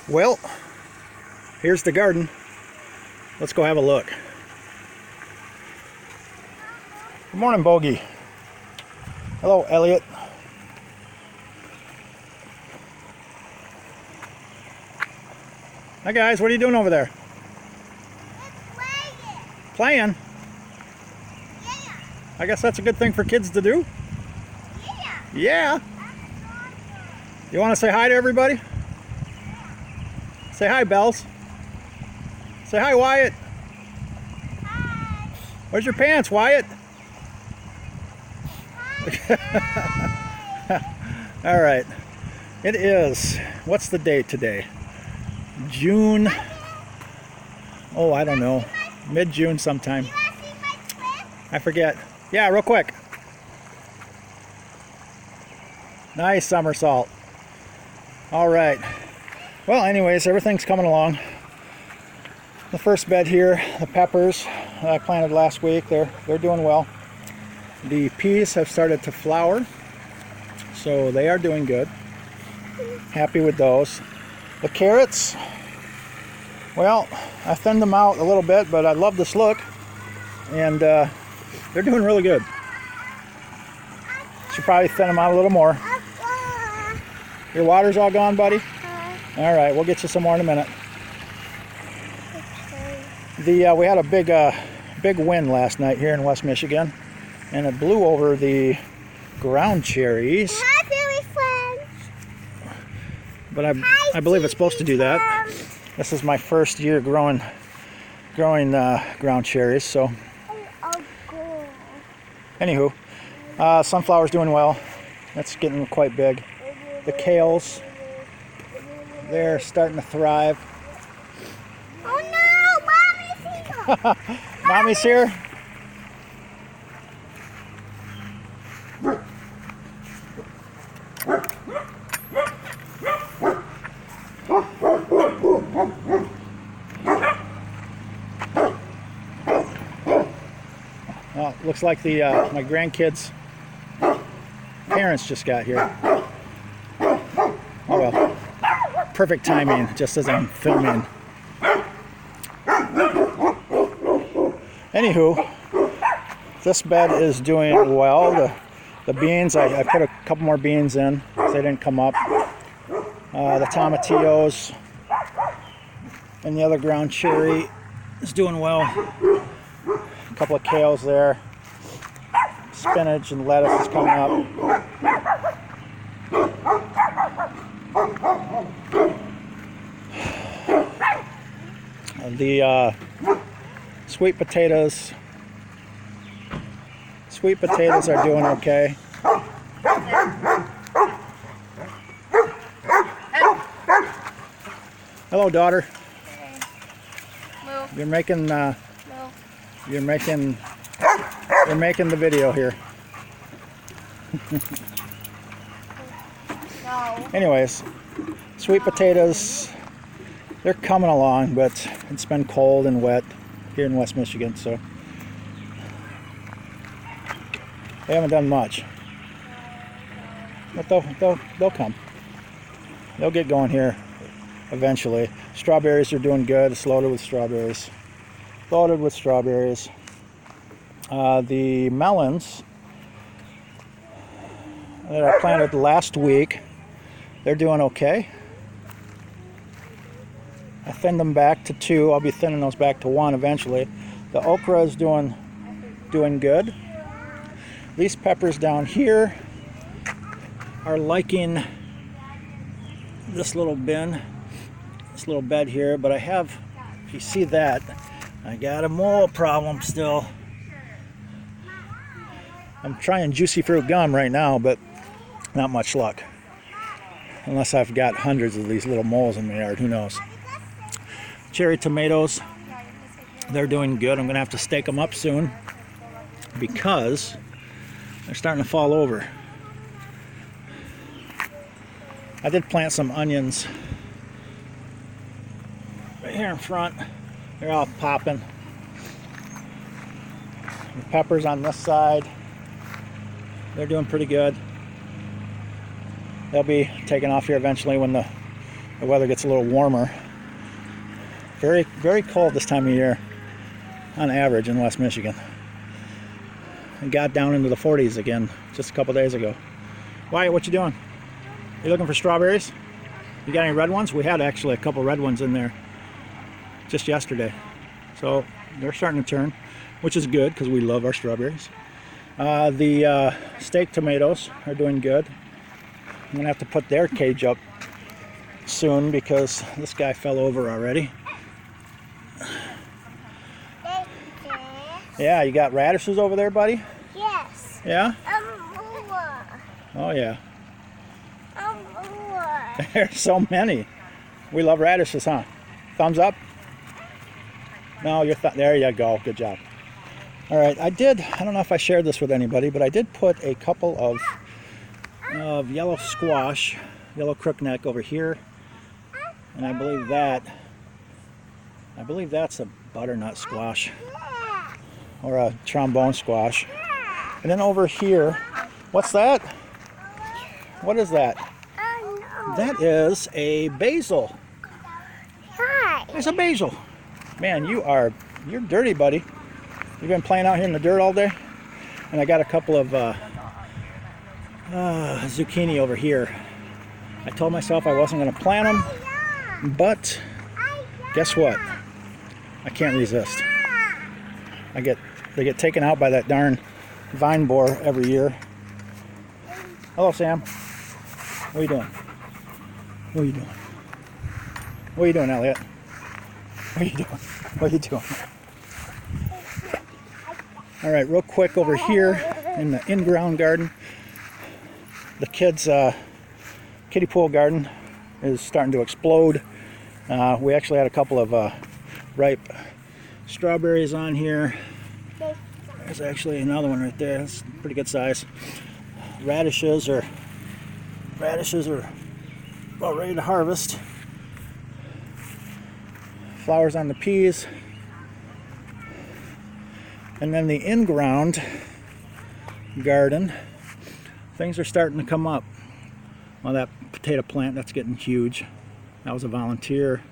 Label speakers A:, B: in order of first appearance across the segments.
A: Well, here's the garden. Let's go have a look. Good morning, Bogey. Hello, Elliot. Hi guys, what are you doing over there? Playing?
B: Yeah.
A: I guess that's a good thing for kids to do.
B: Yeah.
A: Yeah. You want to say hi to everybody? Say hi, Bells. Say hi, Wyatt.
B: Hi.
A: Where's your pants, Wyatt? All right. It is, what's the date today? June, oh, I don't know, mid-June sometime.
B: You want to see my twin?
A: I forget. Yeah, real quick. Nice somersault. All right. Well, anyways, everything's coming along. The first bed here, the peppers I planted last week, they're doing well. The peas have started to flower, so they are doing good. Happy with those. The carrots, well, I thinned them out a little bit, but I love this look, and they're doing really good. Should probably thin them out a little more. Your water's all gone, buddy? All right, we'll get you some more in a minute. We had a big wind last night here in West Michigan, and it blew over the ground cherries.
B: Hi, Billy friends.
A: But I believe it's supposed to do that. This is my first year growing ground cherries. So, anywho, sunflower's doing well. That's getting quite big. The kales, they're starting to thrive.
B: Oh no, Mommy's here.
A: Mommy's here. Well, looks like my grandkids' parents just got here. Oh well, perfect timing, just as I'm filming. Anywho, this bed is doing well. The beans, I put a couple more beans in because they didn't come up. The tomatillos and the other ground cherry is doing well. A couple of kales there. Spinach and lettuce is coming up. The sweet potatoes are doing okay. Hello, daughter.
B: Move.
A: You're making
B: No.
A: you're making the video here.
B: No.
A: Anyways, sweet potatoes, they're coming along, but it's been cold and wet here in West Michigan, so they haven't done much. But they'll come. They'll get going here eventually. Strawberries are doing good. It's loaded with strawberries. Loaded with strawberries. The melons that I planted last week, they're doing okay. I thinned them back to 2. I'll be thinning those back to 1 eventually. The okra is doing good. These peppers down here are liking this little bin, this little bed here, but I have, if you see that, I got a mole problem still. I'm trying juicy fruit gum right now, but not much luck. Unless I've got hundreds of these little moles in my yard, who knows. Cherry tomatoes, they're doing good. I'm gonna have to stake them up soon because they're starting to fall over. I did plant some onions right here in front. They're all popping. The peppers on this side, they're doing pretty good. They'll be taking off here eventually when the the weather gets a little warmer. Very, very cold this time of year on average in West Michigan. It got down into the 40s again just a couple days ago. Wyatt, what you doing? You looking for strawberries? You got any red ones? We had actually a couple red ones in there just yesterday. So they're starting to turn, which is good because we love our strawberries. The steak tomatoes are doing good. I'm gonna have to put their cage up soon because this guy fell over already. Yeah, you got radishes over there, buddy?
B: Yes.
A: Yeah?
B: More.
A: Oh yeah.
B: More.
A: There's so many. We love radishes, huh? Thumbs up? No, there you go. Good job. All right, I don't know if I shared this with anybody, but I did put a couple of yellow squash, yellow crookneck over here. And I believe that's a butternut squash or a trombone squash. And then over here, what's that? What is that? That is a basil.
B: Hi.
A: There's a basil. Man, you're dirty, buddy. You've been playing out here in the dirt all day? And I got a couple of zucchini over here. I told myself I wasn't going to plant them, but guess what? I can't resist. They get taken out by that darn vine borer every year. Hello, Sam. What are you doing? What are you doing? What are you doing, Elliot? What are you doing? What are you doing? All right, real quick over here in the in-ground garden, the kids' kiddie pool garden is starting to explode. We actually had a couple of ripe strawberries on here. There's actually another one right there. It's pretty good size. Radishes are about ready to harvest. Flowers on the peas. And then the in-ground garden, things are starting to come up. Well, that potato plant, that's getting huge. That was a volunteer.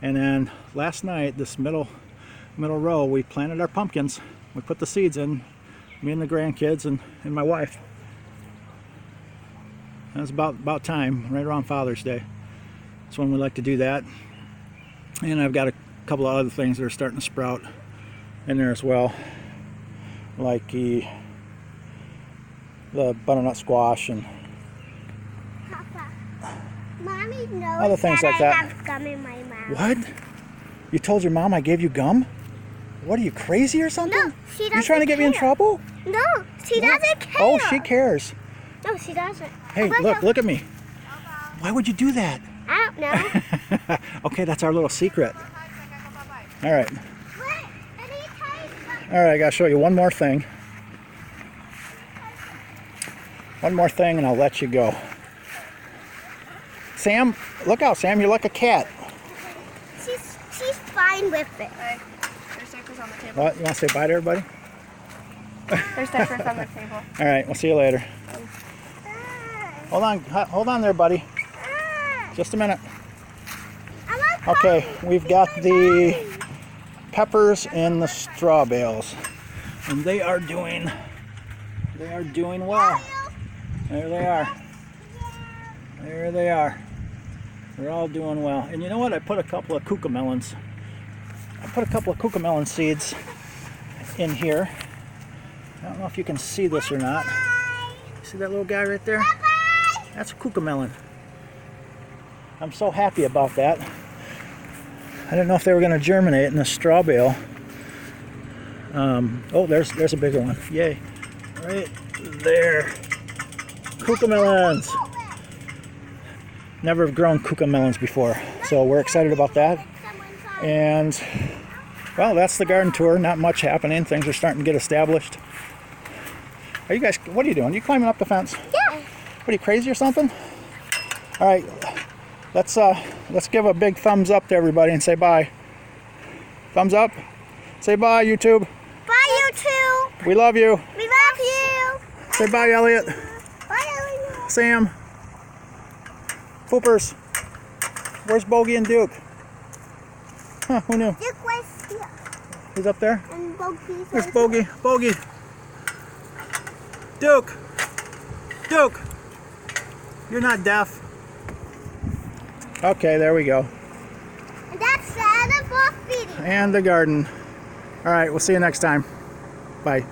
A: And then last night, this middle row, we planted our pumpkins. We put the seeds in, me and the grandkids and my wife. And it's about time, right around Father's Day. That's when we like to do that. And I've got a couple of other things that are starting to sprout in there as well, like the butternut squash and
B: Papa, Mommy knows
A: other things like
B: I
A: that.
B: have gum in my mouth.
A: What? You told your mom I gave you gum? What, are you crazy or something?
B: No, she doesn't.
A: You trying to get me in trouble?
B: No, she
A: What?
B: doesn't care.
A: Oh, she cares.
B: No, she doesn't.
A: Hey, look at me. Why would you do that?
B: I don't know.
A: Okay, that's our little secret. All right.
B: What?
A: All right, I gotta show you one more thing. One more thing and I'll let you go. Sam, look out, Sam, you're like a cat.
B: She's fine with it.
C: Hey, there's diapers on the table.
A: What, you wanna say bye to everybody?
C: There's diapers on the table.
A: All right, we'll see you later. Hold on there, buddy. Just a minute. Okay, we've got the peppers and the straw bales, and they are doing well. There they are. There they are. They're all doing well. And you know what? I put a couple of cucamelons. I put a couple of cucamelon seeds in here. I don't know if you can see this or not. See that little guy right there? That's a cucamelon. I'm so happy about that. I didn't know if they were going to germinate in the straw bale. Oh, there's a bigger one. Yay. Right there. Cucamelons. Never have grown cucamelons before. So we're excited about that. And, well, that's the garden tour. Not much happening. Things are starting to get established. Are you guys, what are you doing? Are you climbing up the fence?
B: Yeah.
A: What, are you crazy or something? All right. Let's give a big thumbs up to everybody and say bye. Thumbs up. Say bye, YouTube.
B: Bye, YouTube.
A: We love you.
B: We love you.
A: Say bye, Elliot.
B: Bye, Elena.
A: Sam. Poopers. Where's Bogey and Duke? Huh, who knew?
B: Duke was here.
A: He's up there?
B: And Bogey's
A: Where's
B: right
A: Bogey? Bogey! Duke! Duke! You're not deaf. Okay, there we go.
B: here. And that's the end of our video.
A: And the garden. Alright, we'll see you next time. Bye.